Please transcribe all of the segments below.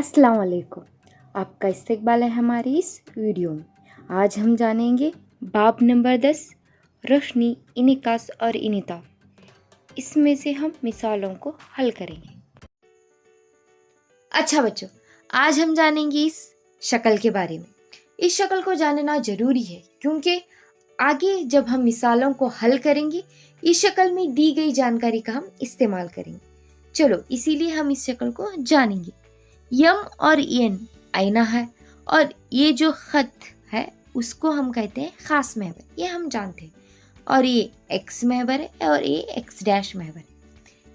अस्सलाम वालेकुम। आपका इस्तकबाल है हमारी इस वीडियो में। आज हम जानेंगे बाब नंबर 10 रोशनी, इनिकास और इनिता। इसमें से हम मिसालों को हल करेंगे। अच्छा बच्चों, आज हम जानेंगे इस शक्ल के बारे में। इस शक्ल को जानना ज़रूरी है क्योंकि आगे जब हम मिसालों को हल करेंगे इस शक्ल में दी गई जानकारी का हम इस्तेमाल करेंगे। चलो इसीलिए हम इस शक्ल को जानेंगे। यम और एन आईना है और ये जो खत है उसको हम कहते हैं खास महवर, ये हम जानते हैं। और ये एक्स महवर है और ये एक्स डैश महवर है।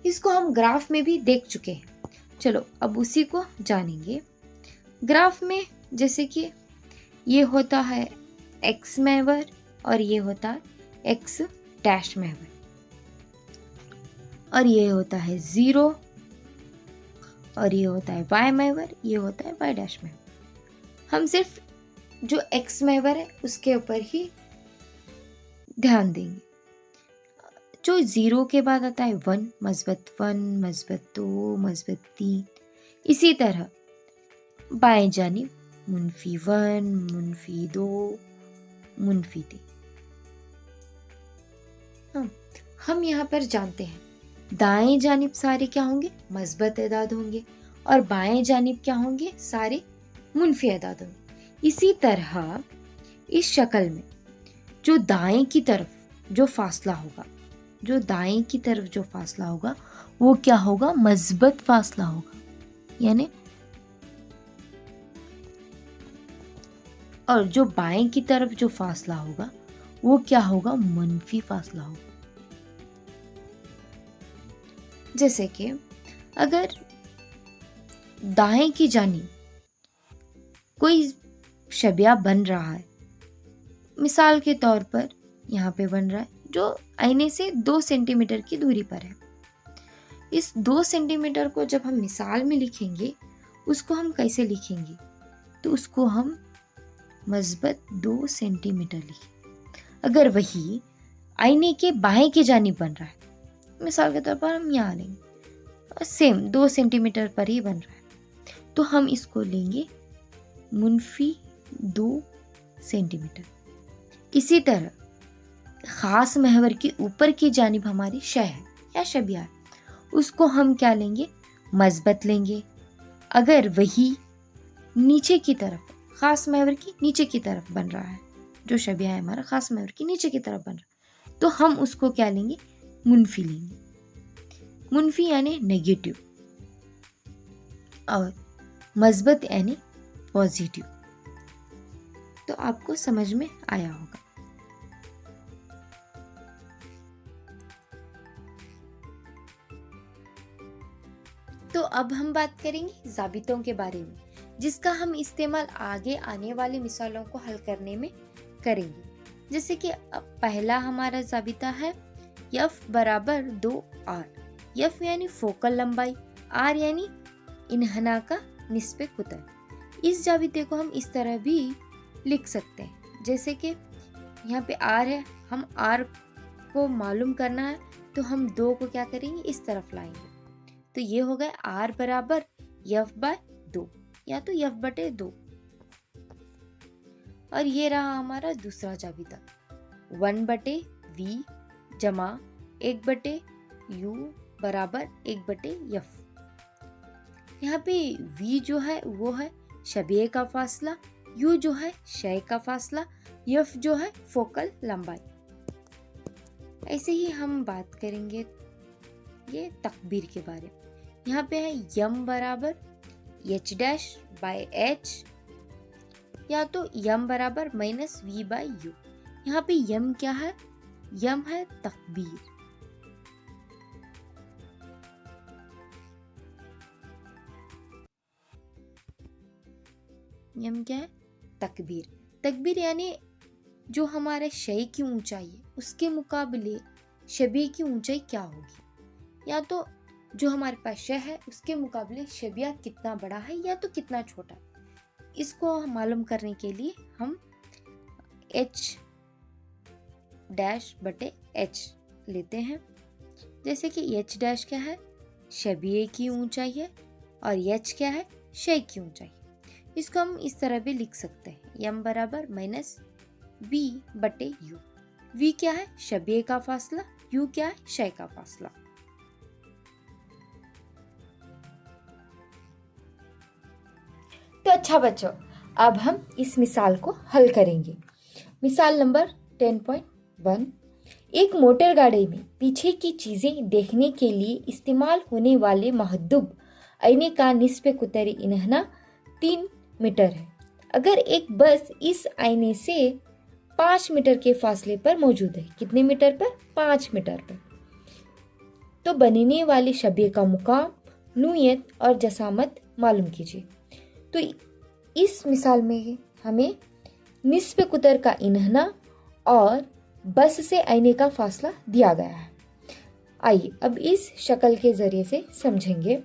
इसको हम ग्राफ में भी देख चुके हैं। चलो अब उसी को जानेंगे। ग्राफ में जैसे कि ये होता है एक्स महवर और ये होता है एक्स डैश महवर और ये होता है 0 और ये होता है वाई महवर, ये होता है वाई डैश महवर। हम सिर्फ जो एक्स महवर है उसके ऊपर ही ध्यान देंगे। जो 0 के बाद आता है 1, मस्बत 1, मस्बत 2, मस्बत 3। इसी तरह बाएं जानिब मुनफी 1, मुनफी 2, मुनफी 3। हम यहाँ पर जानते हैं दाएं जानिब सारे क्या होंगे, मस्बत एदाद होंगे और बाएं जानिब क्या होंगे, सारे मुनफी एदाद होंगे। इसी तरह इस शक्ल में जो दाएं की तरफ जो फासला होगा, जो दाएं की तरफ जो फासला होगा वो क्या होगा, मस्बत फासला होगा यानी, और जो बाएं की तरफ जो फासला होगा वो क्या होगा, मुनफी फासला होगा। जैसे कि अगर दाएं की जानिब कोई शबिया बन रहा है, मिसाल के तौर पर यहाँ पे बन रहा है जो आईने से 2 सेंटीमीटर की दूरी पर है। इस 2 सेंटीमीटर को जब हम मिसाल में लिखेंगे उसको हम कैसे लिखेंगे, तो उसको हम मस्बत 2 सेंटीमीटर लिखें। अगर वही आईने के बाएं की जानिब बन रहा है, मिसाल के तौर पर हम यहाँ लेंगे, सेम 2 सेंटीमीटर पर ही बन रहा है, तो हम इसको लेंगे मुनफी 2 सेंटीमीटर। इसी तरह खास महवर के ऊपर की जानिब हमारी शय है या शबिया है, उसको हम क्या लेंगे, मस्बत लेंगे। अगर वही नीचे की तरफ, खास महवर की नीचे की तरफ बन रहा है, जो शबिया है हमारा खास महवर की नीचे की तरफ बन रहा है, तो हम उसको क्या लेंगे, मुनफी लेंगे। मुनफी यानी नेगेटिव और मस्बत यानी पॉजिटिव। तो आपको समझ में आया होगा। तो अब हम बात करेंगे जाबितों के बारे में, जिसका हम इस्तेमाल आगे आने वाली मिसालों को हल करने में करेंगे। जैसे कि पहला हमारा जाबिता है यफ बराबर 2r। यफ यानी फोकल लंबाई, आर यानी इन्हना का निस्बे कुतर। इस जाबिते को हम इस तरह भी लिख सकते हैं, जैसे कि यहाँ पे आर है, हम आर को मालूम करना है तो हम 2 को क्या करेंगे, इस तरफ लाएंगे, तो ये हो गया आर बराबर यफ बाय 2 या तो यफ बटे 2। और ये रहा हमारा दूसरा जाबिता 1 बटे वी जमा 1 बटे यू बराबर 1 बटे यफ। यहाँ पे v जो है वो है शबिये का फासला, u जो है शय का फासला, यफ जो है फोकल लंबाई। ऐसे ही हम बात करेंगे ये तकबीर के बारे में। यहाँ पे है यम बराबर एच डैश बाय एच या तो यम बराबर माइनस वी बाय यू। यहाँ पे यम क्या है, यम है तकबीर। यम क्या है, तकबीर। तकबीर यानी जो हमारे शय की ऊंचाई है उसके मुकाबले शबिया की ऊंचाई क्या होगी, या तो जो हमारे पास शय है उसके मुकाबले शबिया कितना बड़ा है या तो कितना छोटा। इसको मालूम करने के लिए हम h डैश बटे h लेते हैं। जैसे कि h डैश क्या है, शबिये की ऊंचाई है और h क्या है, क्षय की ऊंचाई। इसको हम इस तरह भी लिख सकते हैं, यम बराबर माइनस वी बटे यू। वी क्या है? शबीय का फासला। यू क्या है? क्षय का फासला। तो अच्छा बच्चों, अब हम इस मिसाल को हल करेंगे। मिसाल नंबर 10.1। एक मोटर गाड़ी में पीछे की चीजें देखने के लिए इस्तेमाल होने वाले महद्दूब आईने का निस्बे कुतरी इन्हना 3 मीटर है। अगर एक बस इस आईने से 5 मीटर के फासले पर मौजूद है। कितने मीटर पर? 5 मीटर पर। तो बनने वाले शबीय का मुकाम, नूयत और जसामत मालूम कीजिए। तो इस मिसाल में हमें निस्बे कुतर का इन्हना और बस से आईने का फासला दिया गया है। आइए अब इस शक्ल के जरिए से समझेंगे।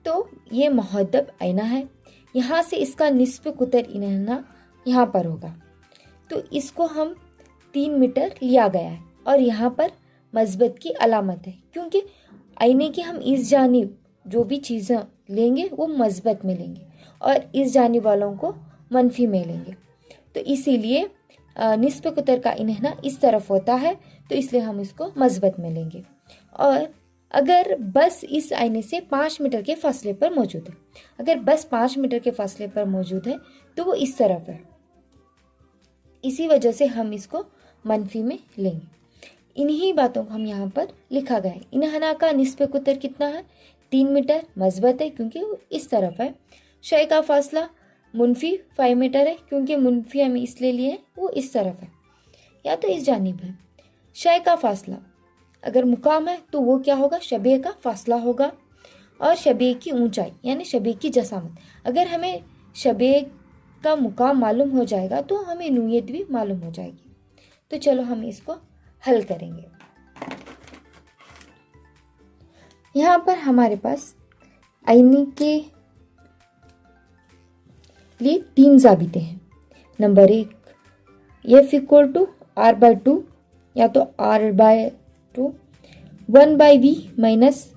तो ये मुहद्दब आईना है, यहाँ से इसका निस्बे कुतर इन्हना यहाँ पर होगा। तो इसको हम 3 मीटर लिया गया है और यहाँ पर मस्बत की अलामत है, क्योंकि आईने की हम इस जानिब जो भी चीज़ें लेंगे वो मस्बत में लेंगे और इस जानिब वालों को मनफी में लेंगे। तो इसीलिए निस्बे कुतर का इन्हना इस तरफ होता है, तो इसलिए हम इसको मस्बत में लेंगे। और अगर बस इस आईने से 5 मीटर के फासले पर मौजूद है, अगर बस 5 मीटर के फासले पर मौजूद है तो वो इस तरफ है, इसी वजह से हम इसको मनफी में लेंगे। इन्हीं बातों को हम यहाँ पर लिखा गया है। इन्हना का निस्बे कुतर कितना है? 3 मीटर, मस्बत है क्योंकि वो इस तरफ है। क्षय का फासला मुनफी 5 मीटर है, क्योंकि मुनफी हम इसलिए लिए हैं वो इस तरफ है या तो इस जानिब है। क्षय का फासला अगर मुकाम है तो वो क्या होगा? शबीय का फासला होगा। और शबीय की ऊंचाई यानी शबीय की जसामत, अगर हमें शबीय का मुकाम मालूम हो जाएगा तो हमें नूयत भी मालूम हो जाएगी। तो चलो हम इसको हल करेंगे। यहाँ पर हमारे पास आईने के लिए 3 जाबिते हैं। Number 1, F equal to R/2 या तो R/2 1/V माइनस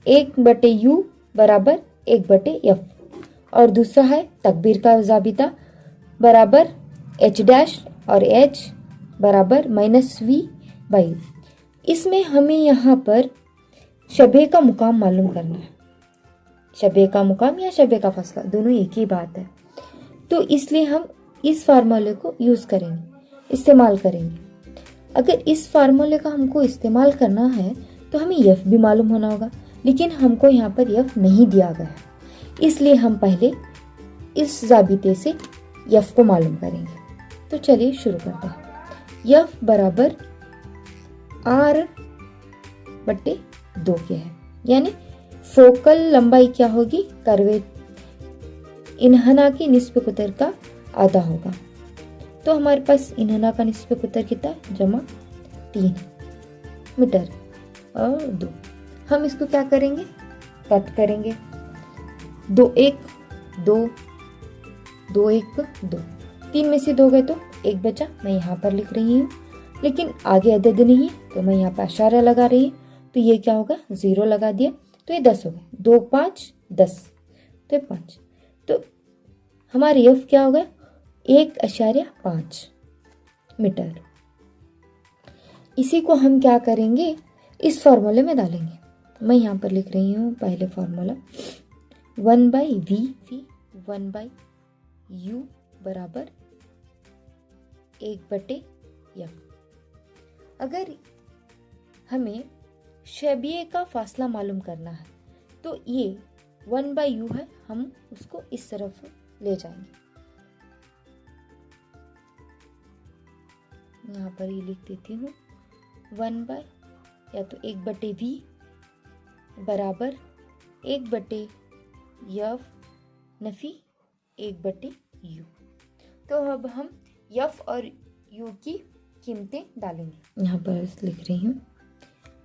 1/U बराबर 1/F। और दूसरा है तकबीर का जाबिता बराबर H' और H बराबर -V/U। इसमें हमें यहाँ पर शबीय का मुकाम मालूम करना है। शबीय का मुकाम या शबीय का फासला दोनों एक ही बात है, तो इसलिए हम इस फार्मूले को यूज़ करेंगे, इस्तेमाल करेंगे। अगर इस फार्मूले का हमको इस्तेमाल करना है तो हमें F भी मालूम होना होगा, लेकिन हमको यहाँ पर F नहीं दिया गया है, इसलिए हम पहले इस जाबिते से F को मालूम करेंगे। तो चलिए शुरू करते हैं। F बराबर R/2 के है, यानी फोकल लंबाई क्या होगी? कर्वे इन्हना की निस्बे कुतर का आधा होगा। तो हमारे पास इन्हना का निस्बे कुतर कितना? जमा 3 मीटर और 2। हम इसको क्या करेंगे? कट करेंगे। 2 1 2 2 1 2, 3 में से 2 गए तो 1 बचा। मैं यहाँ पर लिख रही हूँ, लेकिन आगे अदद नहीं है तो मैं यहाँ पर इशारा लगा रही हूँ। तो ये क्या होगा? 0 लगा दिया तो ये 10 हो गया। 2 5 10 तो 5। तो हमारी F क्या होगा? 1.5 मीटर। इसी को हम क्या करेंगे? इस फॉर्मूले में डालेंगे। मैं यहाँ पर लिख रही हूँ पहले फॉर्मूला 1/V 1/U बराबर 1/F। अगर हमें शबीय का फासला मालूम करना है तो ये 1/U है, हम उसको इस तरफ ले जाएंगे। यहाँ पर ये लिख देती हूँ 1 या तो 1/V बराबर 1/F नफी 1/U। तो अब हम F और U की कीमतें डालेंगे। यहाँ पर लिख रही हूँ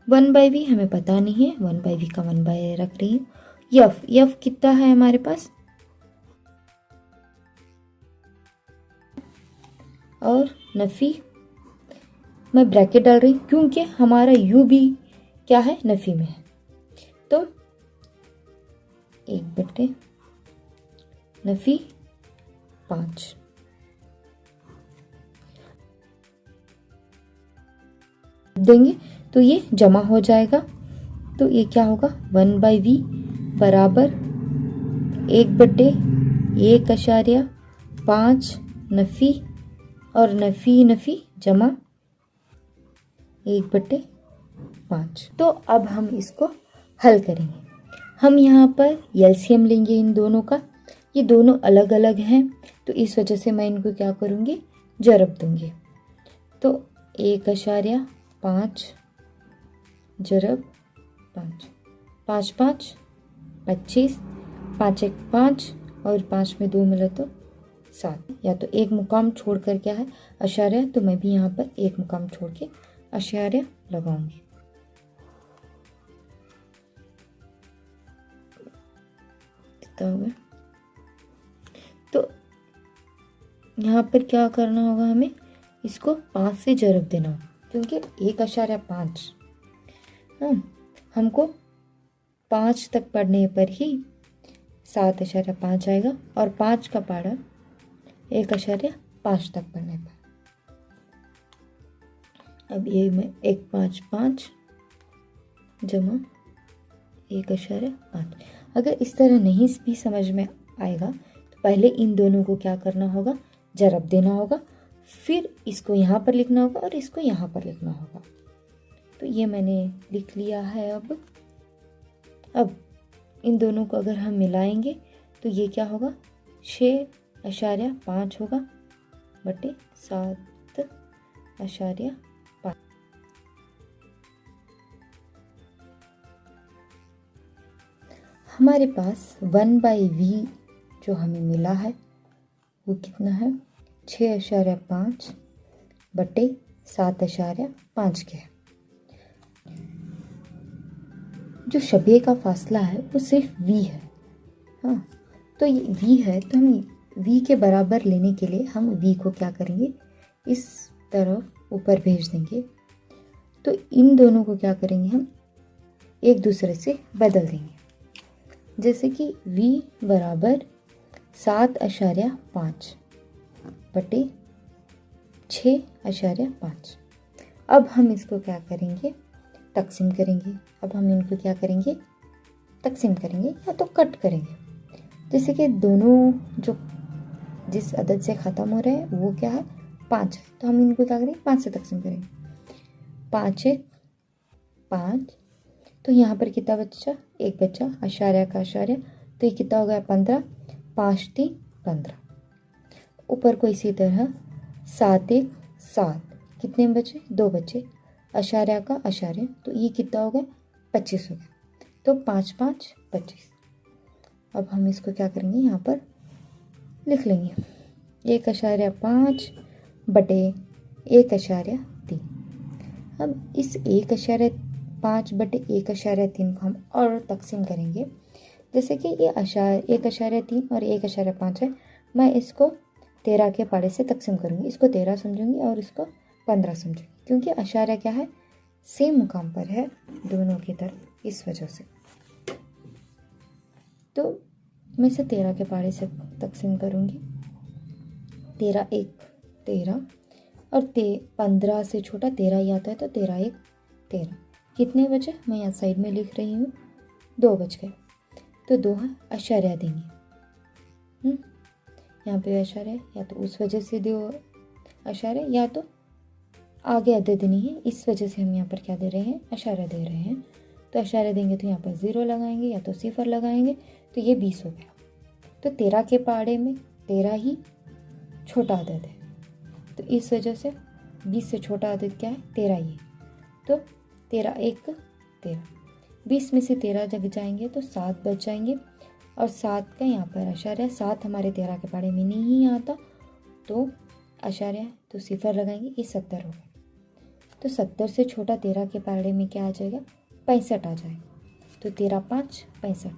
1/V हमें पता नहीं है, 1/V का 1/A रख रही हूँ। F कितना है हमारे पास? और नफी मैं ब्रैकेट डाल रही हूँ क्योंकि हमारा U भी क्या है? नफी में है। तो 1/5 देंगे तो ये जमा हो जाएगा। तो ये क्या होगा, 1/v बराबर 1/1.5 नफ़ी और नफ़ी जमा 1/5। तो अब हम इसको हल करेंगे। हम यहाँ पर एलसीएम लेंगे इन दोनों का। ये दोनों अलग अलग हैं तो इस वजह से मैं इनको क्या करूँगी, जरब दूँगी। तो 1/5 जरब 5, 5 5 25, 5 1 5 और 5 में 2 मिला तो 7। या तो एक मुकाम छोड़कर क्या है अशार्य, तो मैं भी यहाँ पर एक मुकाम छोड़ के अशार्य लगाऊंगी। कितना होगा, तो यहाँ पर क्या करना होगा, हमें इसको 5 से जरब देना होगा क्योंकि 1/5 हमको 5 तक पढ़ने पर ही 7/5 आएगा और 5 का पारा 1/5 तक पढ़ने पर। अब ये मैं 1/5 जमा 1/5। अगर इस तरह नहीं भी समझ में आएगा तो पहले इन दोनों को क्या करना होगा, जरब देना होगा, फिर इसको यहाँ पर लिखना होगा और इसको यहाँ पर लिखना होगा। तो ये मैंने लिख लिया है। अब इन दोनों को अगर हम मिलाएंगे तो ये क्या होगा, 6/5 होगा बटे 7/5। हमारे पास 1/v जो हमें मिला है वो कितना है, 6/5 बटे 7/5 के है। जो शबे का फासला है वो सिर्फ v है। हाँ, तो ये v है तो हम v के बराबर लेने के लिए हम v को क्या करेंगे, इस तरफ ऊपर भेज देंगे। तो इन दोनों को क्या करेंगे, हम एक दूसरे से बदल देंगे। जैसे कि v बराबर 7/5 बटे 6/5। अब हम इसको क्या करेंगे, तकसीम करेंगे। अब हम इनको क्या करेंगे, तकसीम करेंगे या तो कट करेंगे। जैसे कि दोनों जो जिस अदद से ख़त्म हो रहे हैं वो क्या है, 5 है, तो हम इनको क्या करेंगे, 5 से तकसीम करेंगे। 5 1 5, तो यहाँ पर कितना बच्चा, एक बच्चा, अशार्य का अशार्य, तो ये कितना हो गया, 15, 5 3 15। ऊपर को इसी तरह 7 1 7, कितने बचे, 2 बचे, अशार्य का अशार्य, तो ये कितना हो गया, 25 हो गया। तो 5 5 25। अब हम इसको क्या करेंगे, यहाँ पर लिख लेंगे 1/5 बटे 1/3। अब इस 1/5 बटे 1/3 को हम और तकसीम करेंगे। जैसे कि ये 1/3 और 1/5 है, मैं इसको 13 के पाड़े से तकसीम करूँगी। इसको 13 समझूंगी और इसको 15 समझूंगी क्योंकि अशार्य क्या है, सेम मुकाम पर है दोनों की तरफ, इस वजह से। तो मैं इसे 13 के पाड़े से तकसीम करूँगी। 13 1 13 और 15 से छोटा 13 ही आता है, तो 13 1 13। कितने बचे, मैं यहाँ साइड में लिख रही हूँ, 2 बच गए। तो 2 है, अशार्य देंगे। यहाँ पे अशार्य, या तो उस वजह से दो अशार्य, या तो आगे अदद नहीं है इस वजह से हम यहाँ पर क्या दे रहे हैं, अशार्य दे रहे हैं। तो अशार्य देंगे तो यहाँ पर 0 लगाएंगे या तो 0 लगाएंगे, तो ये 20 हो गया। तो 13 के पाड़े में 13 ही छोटा अदद है, तो इस वजह से 20 से छोटा अदद क्या है, 13 ही है। तो 13 1 13, 20 में से 13 जग जाएंगे तो 7 बच जाएंगे और 7 का यहाँ पर अशार्य, 7 हमारे 13 के पाड़े में नहीं आता, तो अशार्य तो 0 लगाएंगे, ये 70 हो गया। तो 70 से छोटा 13 के पाड़े में क्या आ जाएगा, 65 आ जाएगा। तो 13 5 65।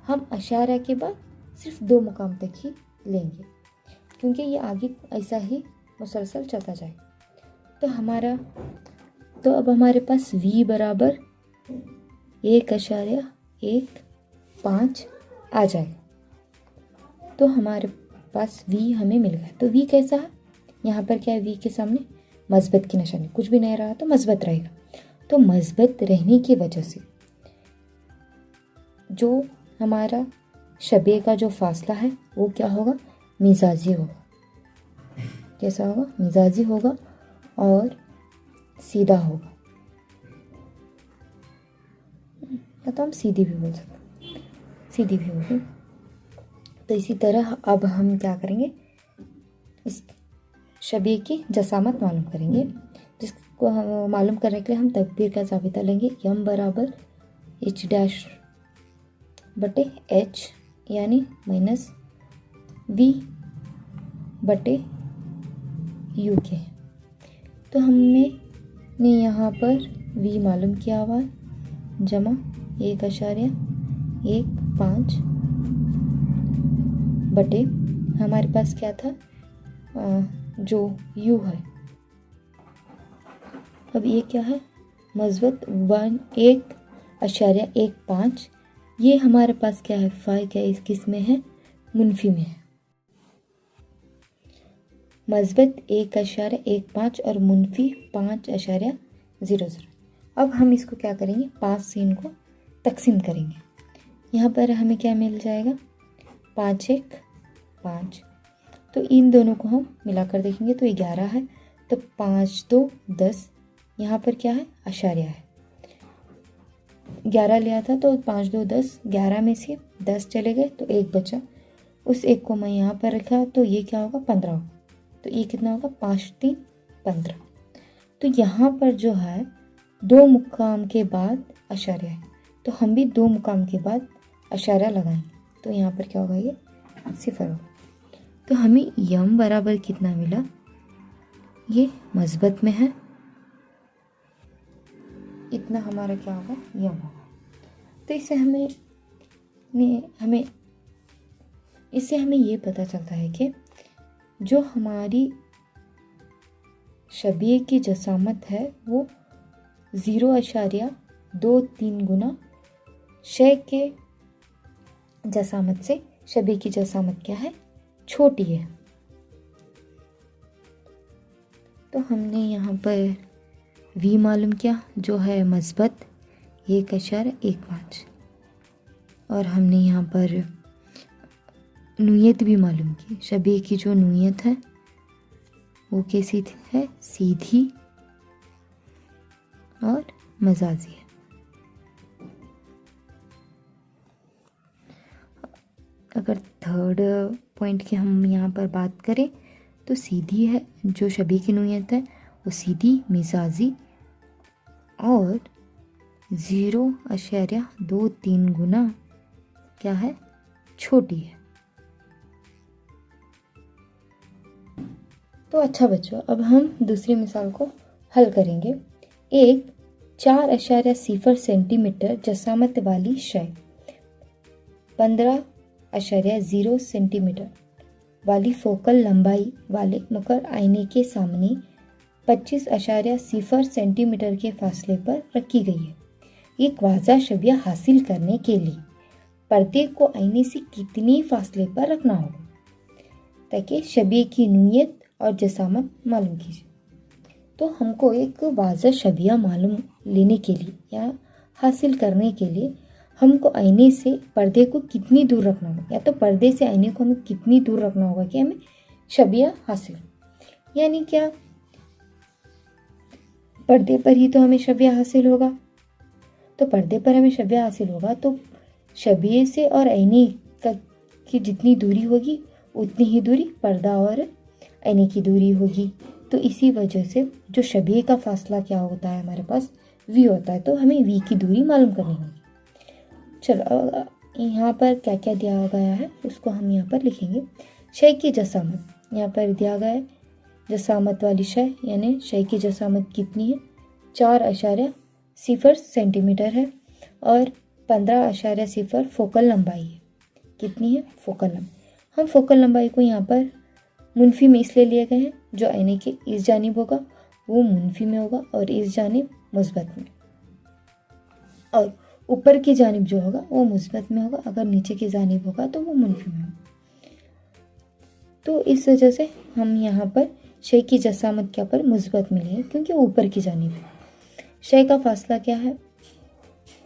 हम अशार्य के बाद सिर्फ 2 मुकाम तक ही लेंगे क्योंकि ये आगे ऐसा ही मुसलसल चलता जाएगा। तो अब हमारे पास v बराबर 1/15 आ जाएगा। तो हमारे पास v हमें मिल गया। तो v कैसा है, यहाँ पर क्या है, v के सामने मस्बत की निशानी, कुछ भी नहीं रहा तो मस्बत रहेगा। तो मस्बत रहने की वजह से जो हमारा शबे का जो फासला है वो क्या होगा, मिजाजी होगा। कैसा होगा, मिजाजी होगा और सीधा होगा, या तो हम सीधी भी बोल सकते हैं, सीधी भी होगी। तो इसी तरह अब हम क्या करेंगे, इस शबीह की जसामत मालूम करेंगे, जिसको हम मालूम करने के लिए हम तकबीर का ज़ाबिता लेंगे। यम बराबर h डैश बटे h यानी माइनस v बटे u के। तो हमने यहाँ पर v मालूम किया हुआ है, जमा 1.15 बटे हमारे पास क्या था, जो u है। अब ये क्या है, मस्बत 1.15, ये हमारे पास क्या है, फाई क्या है, किस में है, मुनफी में है। मस्बत 1.15 और मुनफी 5.00। अब हम इसको क्या करेंगे, 5 से इनको तकसीम करेंगे। यहाँ पर हमें क्या मिल जाएगा, 5 1 5। तो इन दोनों को हम मिलाकर देखेंगे तो 11 है। तो 5 2 10, यहाँ पर क्या है, अशारिया है। 11 लिया था तो 5 2 10, 11 में से 10 चले गए तो 1 बचा, उस 1 को मैं यहाँ पर रखा तो ये क्या होगा, 15 होगा। तो ये कितना होगा, 5 3 15। तो यहाँ पर जो है 2 मुकाम के बाद अशारिया है, तो हम भी 2 मुकाम के बाद अशारिया लगाएंगे। तो यहाँ पर क्या होगा, ये 0 होगा। तो हमें यम बराबर कितना मिला, ये मस्बत में है, इतना हमारा क्या होगा, यम होगा। तो इससे हमें ये पता चलता है कि जो हमारी शबीह की जसामत है वो 0.23 गुना शय के जसामत से शबीह की जसामत क्या है, छोटी है। तो हमने यहाँ पर v मालूम किया जो है मस्बत 1.15, और हमने यहाँ पर नूयत भी मालूम की। शबीह की जो नूयत है वो कैसी है, सीधी और मजाजी है। अगर थर्ड पॉइंट की हम यहाँ पर बात करें तो सीधी है, जो शबीह की नूयत है वो सीधी, मिजाजी और 0.23 गुना क्या है, छोटी है। तो अच्छा बच्चों, अब हम दूसरी मिसाल को हल करेंगे। एक 4.0 सेंटीमीटर जसामत वाली शय 15.0 सेंटीमीटर वाली फोकल लंबाई वाले मुकर आईने के सामने 25.0 सेंटीमीटर के फासले पर रखी गई है। एक वाज़ा शबिया हासिल करने के लिए पर्दे को आईने से कितने फासले पर रखना होगा, ताकि शबिया की नूयत और जसामत मालूम कीजिए। तो हमको एक वाज़ा शबिया मालूम लेने के लिए या हासिल करने के लिए हमको आईने से पर्दे को कितनी दूर रखना होगा, या तो पर्दे से आईने को हमें कितनी दूर रखना होगा कि हमें शबिया हासिल, यानी क्या पर्दे पर ही तो हमें शबिया हासिल होगा। तो पर्दे पर हमें शबिया हासिल होगा तो शबिये से और आईने की जितनी दूरी होगी उतनी ही दूरी पर्दा और आईने की दूरी होगी। तो इसी वजह से जो शबिये का फासला क्या होता है, हमारे पास v होता है। तो हमें v की दूरी मालूम करनी होगी। चलो यहाँ पर क्या क्या दिया गया है उसको हम यहाँ पर लिखेंगे। शय की जसामत यहाँ पर दिया गया है, जसामत वाली शय यानी शय की जसामत कितनी है, 4.0 सेंटीमीटर है और 15.0 फोकल लंबाई है। कितनी है, फोकल लंबाई। हम फोकल लंबाई को यहाँ पर मुनफी में इसलिए लिए गए हैं, जो आईने के इस जानिब होगा वो मुनफी में होगा और इस जानिब मुस्बत में, और ऊपर की जानिब जो होगा वो मुस्बत में होगा, अगर नीचे की जानिब होगा तो वो मुनफी में होगा। तो इस वजह से हम यहाँ पर शय की जसामत क्या पर मुस्बत मिली है, क्योंकि ऊपर की जानिब है। शय का फासला क्या है?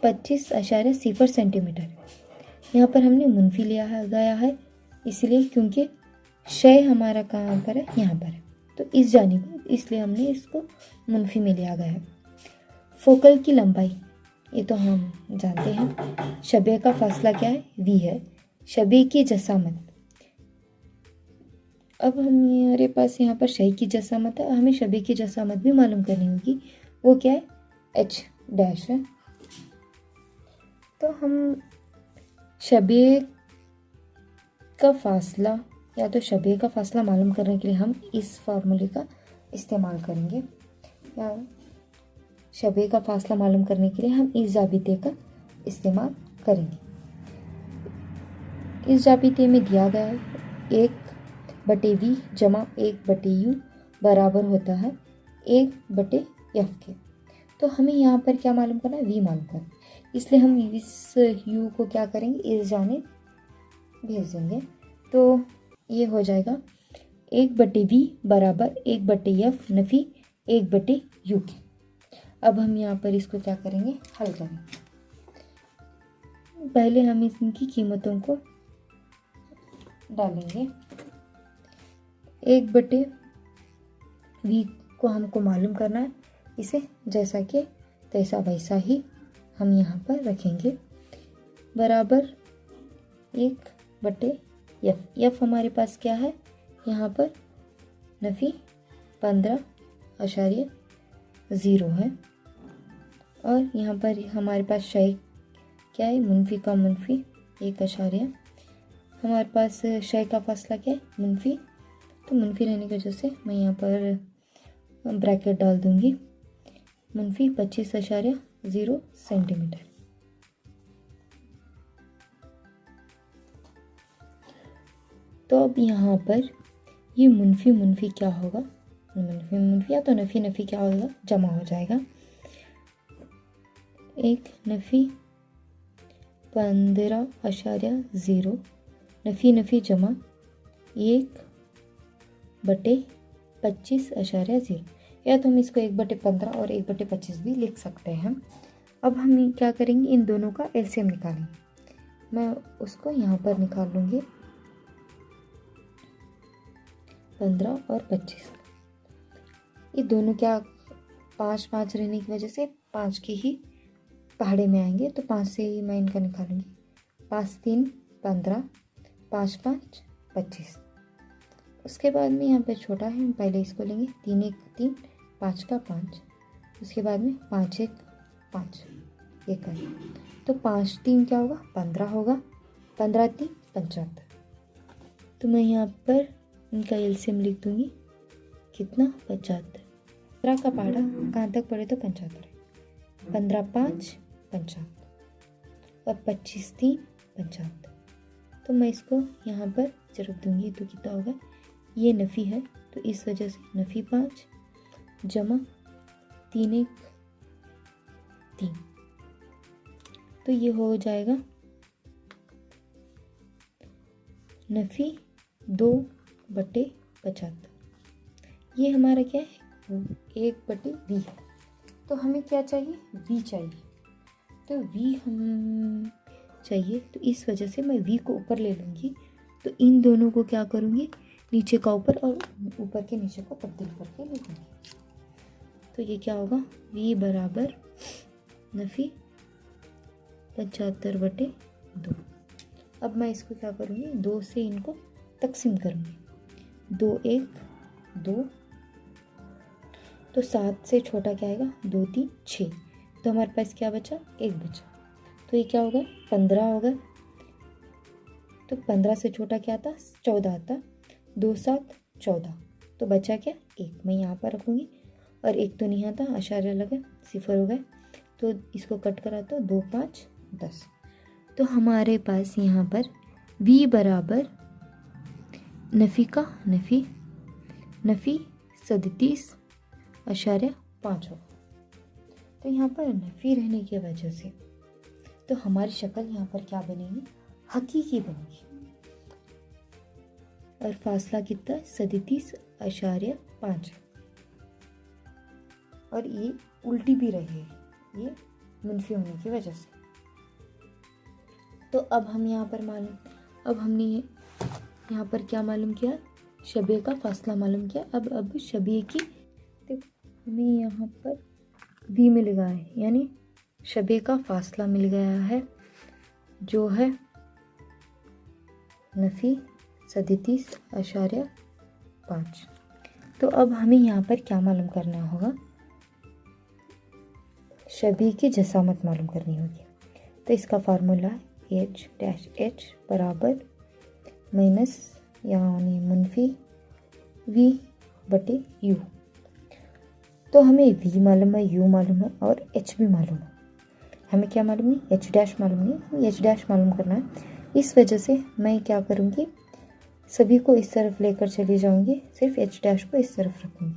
25.0 सेंटीमीटर। यहाँ पर हमने मुनफी लिया है गया है, इसलिए क्योंकि शय हमारा कहाँ पर है? यहाँ पर है, तो इस जानिब है, इसलिए हमने इसको मुनफी में लिया गया है। फोकल की लंबाई ये तो हम जानते हैं। शबे का फासला क्या है? वी है। शबे की जसामत, अब हमारे पास यहाँ पर शय की जसामत है, हमें शबे की जसामत भी मालूम करनी होगी। वो क्या है? एच डैश है। तो हम शबे का फासला या तो शबे का फासला मालूम करने के लिए हम इस फार्मूले का इस्तेमाल करेंगे, या शबे का फासला मालूम करने के लिए हम इस जाबिते का इस्तेमाल करेंगे। इस जाबिते में दिया गया है 1/v जमा 1/u बराबर होता है 1/f के। तो हमें यहाँ पर क्या मालूम करना है? v मालूम करना है, इसलिए हम इस u को क्या करेंगे? इस जानिब भेज देंगे। तो ये हो जाएगा 1/v बराबर 1/f नफी 1/u के। अब हम यहाँ पर इसको क्या करेंगे? हल करेंगे। पहले हम इनकी कीमतों को डालेंगे। 1/v को हमको मालूम करना है, इसे जैसा कि तैसा वैसा ही हम यहाँ पर रखेंगे, बराबर 1/f। f हमारे पास क्या है? यहाँ पर नफी 15.0 है, और यहाँ पर हमारे पास शय क्या है? मुनफी का मुनफी 1 हमारे पास शय का फासला क्या है? मुनफी। तो मुनफी रहने की वजह से मैं यहाँ पर ब्रैकेट डाल दूंगी, मुनफी 25.0 सेंटीमीटर। तो अब यहाँ पर ये मुनफी मुनफी क्या होगा? मुनफी मुनफी या तो नफी नफी क्या होगा? जमा हो जाएगा। 1 नफी 15.0 नफी नफी जमा 1/25.0, या तो हम इसको 1/15 और 1/25 भी लिख सकते हैं। अब हम क्या करेंगे? इन दोनों का एलसीएम निकालेंगे। मैं उसको यहाँ पर निकाल लूँगी, 15 और 25। ये दोनों क्या 5 रहने की वजह से 5 के ही पहाड़े में आएंगे, तो 5 से ही मैं इनका निकालूंगी। 5 3 15, 5 5 25। उसके बाद में यहाँ पे छोटा है, हम पहले इसको लेंगे। 3 1 3, 5 का 5। उसके बाद में 5 1 5, ये करें तो 5 3 क्या होगा? 15 होगा। 15 3 75। तो मैं यहाँ पर इनका एलसीएम लिख दूंगी, कितना? 75। 15 का पहाड़ा कहाँ तक पड़े? तो 75 है। 15 5 75 और 25 3 75। तो मैं इसको यहाँ पर रख दूंगी, तो कितना होगा? ये नफ़ी है, तो इस वजह से नफ़ी 5 जमा 3 1 3, तो ये हो जाएगा नफ़ी 2/75। ये हमारा क्या है? 1/v है। तो हमें क्या चाहिए? v चाहिए। तो v हम चाहिए, तो इस वजह से मैं v को ऊपर ले लूँगी। तो इन दोनों को क्या करूँगी? नीचे का ऊपर और ऊपर के नीचे को तब्दील करके लिखूँगी। तो ये क्या होगा? v बराबर नफ़ी 75/2। अब मैं इसको क्या करूँगी? 2 से इनको तकसीम करूँगी। 2 1 2, तो 7 से छोटा क्या आएगा? 2 3 6। तो हमारे पास क्या बचा? 1 बचा। तो ये क्या होगा? 15 होगा। तो 15 से छोटा क्या आता? 14 आता। 2 7 14, तो बचा क्या? 1। मैं यहाँ पर रखूँगी, और 1 तो नहीं आता, आशार्य लगा, 0 हो गए। तो इसको कट करा तो 2 5 10। तो हमारे पास यहाँ पर v बराबर नफ़ी का नफ़ी 37.5 होगा। तो यहाँ पर नफ़ी रहने की वजह से तो हमारी शक्ल यहाँ पर क्या बनेगी, हकीकी बनेगी। और फासला कितना, 37.5 है। और ये उल्टी भी रहेगी, ये मुनफी होने की वजह से। तो अब हम यहाँ पर हमने यहाँ पर क्या मालूम किया, शबे का फासला मालूम किया। अब शबे की, देखो हमें यहाँ पर भी मिल गया है, यानी शबे का फासला मिल गया है जो है नफी 37.5। तो अब हमें यहाँ पर क्या मालूम करना होगा, शबी की जसामत मालूम करनी होगी। तो इसका फार्मूला H' बराबर माइनस यानी मुनफी V/U। तो हमें V मालूम है, U मालूम है और H भी मालूम है। हमें क्या मालूम नहीं, H' मालूम नहीं, हमें H' मालूम करना है। इस वजह से मैं क्या करूँगी, सभी को इस तरफ लेकर चली जाऊँगी, सिर्फ H' को इस तरफ रखूँगी।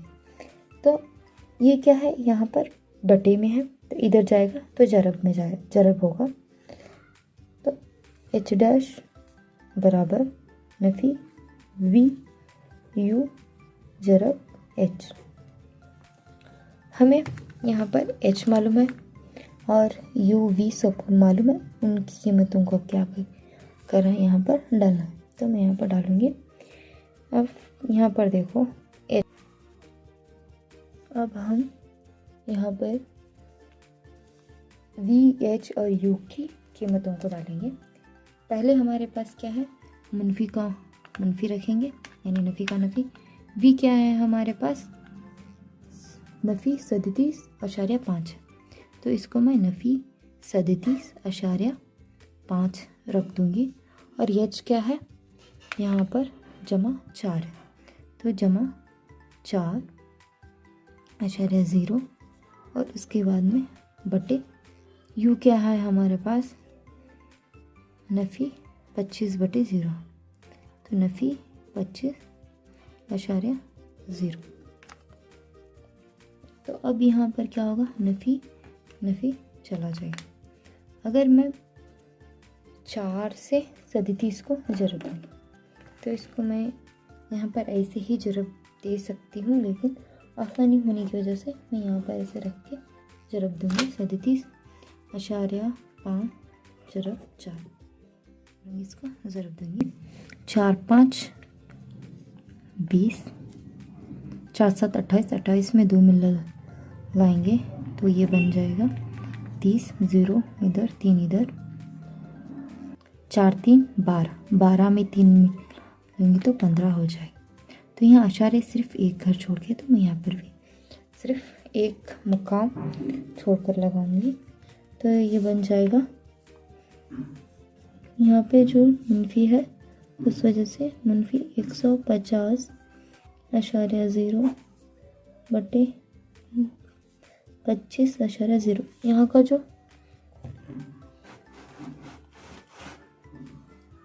तो ये क्या है, यहाँ पर डटे में है, तो इधर जाएगा तो जरब में जरब होगा। तो H' बराबर नफी VU जरब H। हमें यहाँ पर H मालूम है और UV सब मालूम है, उनकी कीमतों को क्या करना है, यहाँ पर डालना है। तो मैं यहाँ पर डालूँगी। अब यहाँ पर देखो H। अब हम यहाँ पर V, H और U की कीमतों को डालेंगे। पहले हमारे पास क्या है, मुनफी का मुनफी रखेंगे, यानी नफ़ी का नफ़ी। V क्या है हमारे पास, नफ़ी 37.5 है, तो इसको मैं नफ़ी 37.5 रख दूँगी। और H क्या है, यहाँ पर जमा 4 है, तो जमा 4.0 और उसके बाद में बटे U क्या है हमारे पास, नफ़ी 25/0, तो नफ़ी 25.0। तो अब यहाँ पर क्या होगा, नफ़ी चला जाएगा। अगर मैं 4 से 37 को जरब दूँ, तो इसको मैं यहाँ पर ऐसे ही जरब दे सकती हूँ, लेकिन आसानी होने की वजह से मैं यहाँ पर ऐसे रख के जरब दूँगी। 37.5 जरब 4, इसको जरब दूँगी। 4 5 20, 4 7 28, 28 में 2 मिल लाएंगे तो ये बन जाएगा 30, 0 इधर 3 इधर, 4 3 12, 12 में 3 मिलेंगे तो 15 हो जाएगा। तो यहाँ अशारे सिर्फ एक घर छोड़ के, तो मैं यहाँ पर भी सिर्फ एक मुकाम छोड़कर लगाऊंगी, तो ये बन जाएगा। यहाँ पे जो मुनफी है उस वजह से मुनफी 150.0 बटे 25.0। यहाँ का जो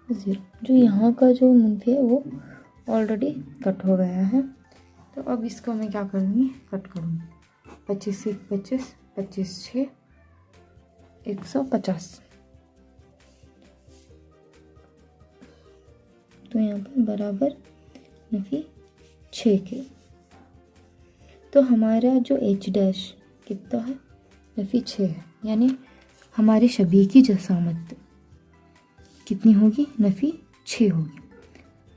0, जो यहाँ का जो मुनफी है वो ऑलरेडी कट हो गया है। तो अब इसको मैं क्या करूँगी, कट करूँगी। 25 से 25, 25 6 150। तो यहाँ पर बराबर नफी 6 के। तो हमारा जो H' कितना है, नफी 6 है, यानी हमारी शबीह की जसामत कितनी होगी, नफी 6 होगी।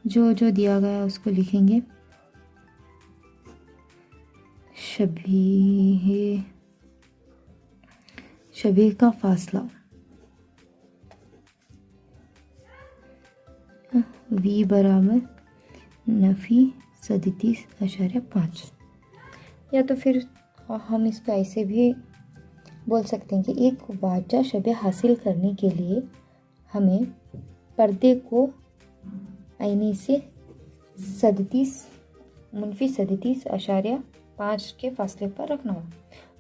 जो जो दिया गया उसको लिखेंगे। शबीह का फासला V बराबर नफी 37.5। या तो फिर हम इसको ऐसे भी बोल सकते हैं कि एक वाजा शबे हासिल करने के लिए हमें पर्दे को आईने से 37 मुनफी 37.5 के फासले पर रखना होगा।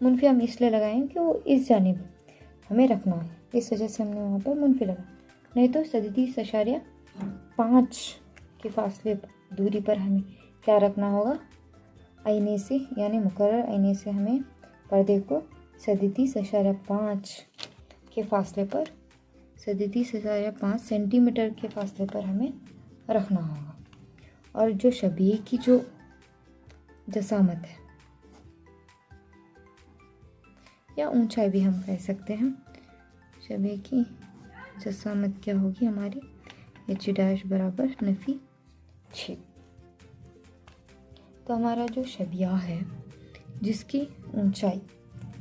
मुनफी हम इसलिए लगाएं कि वो इस जानिब हमें रखना है, इस वजह से हमने वहाँ पर मुनफी लगा। नहीं तो 37.5 के फासले दूरी पर हमें क्या रखना होगा, आईने से, यानी मुकर्रर आईने से हमें पर्दे को 37.5 के फासले पर सदिती से 5 सेंटीमीटर के फासले पर हमें रखना होगा। और जो शबीह की जो जसामत है या ऊंचाई भी हम कह सकते हैं, शबीह की जसामत क्या होगी हमारी, h डैश बराबर नफ़ी 6। तो हमारा जो शबिया है जिसकी ऊंचाई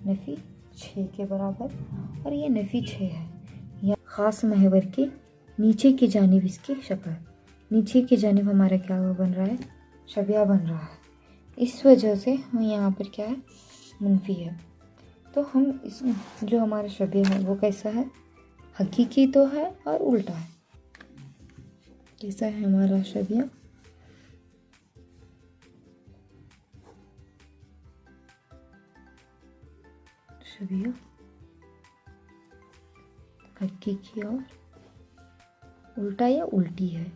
नफ़ी 6 के बराबर और ये नफ़ी 6 है, या ख़ास महवर के नीचे की जानिब इसकी शक्ल, नीचे की जानिब हमारा क्या बन रहा है, शबिया बन रहा है। इस वजह से हम यहाँ पर क्या है, मुनफी है। तो हम इस जो हमारा शबिया है वो कैसा है, हकीकी तो है और उल्टा है। कैसा है हमारा शबिया, शबिया हकीकी और उल्टा या उल्टी है।